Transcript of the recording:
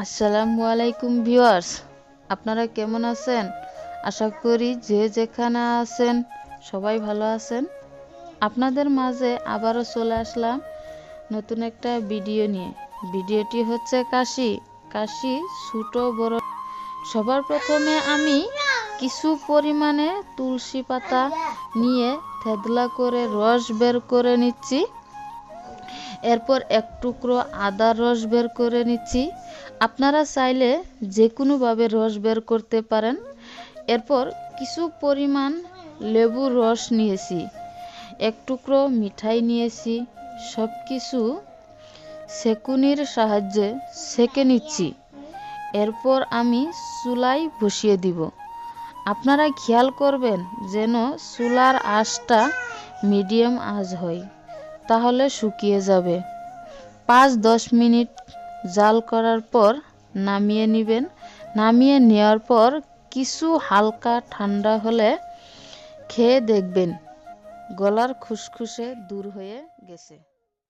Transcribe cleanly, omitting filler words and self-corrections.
আসসালামু আলাইকুম ভিউয়ার্স, আপনারা কেমন আছেন? আশা করি যে যেখানে আছেন সবাই ভালো আছেন। আপনাদের মাঝে আবারও চলে আসলাম নতুন একটা ভিডিও নিয়ে। ভিডিওটি হচ্ছে কাশি ছোট বড়। সবার প্রথমে আমি কিছু পরিমাণে তুলসী পাতা নিয়ে থেতলা করে রস বের করে নিচ্ছি। এরপর এক টুকরো আদার রস বের করে নিচ্ছি। আপনারা চাইলে যে কোনোভাবে রস বের করতে পারেন। এরপর কিছু পরিমাণ লেবুর রস নিয়েছি, এক টুকরো মিঠাই নিয়েছি। সব কিছু ছেঁকুনির সাহায্যে ছেঁকে নিচ্ছি। এরপর আমি চুলায় বসিয়ে দিব। আপনারা খেয়াল করবেন যেন চুলার আঁচটা মিডিয়াম আঁচ হয়, তাহলে শুকিয়ে যাবে। 5-10 মিনিট জাল করার পর নামিয়ে নেবেন। নামিয়ে নেওয়ার পর কিছু হালকা ঠান্ডা হলে খেয়ে দেখবেন গলার খুসখুসে দূর হয়ে গেছে।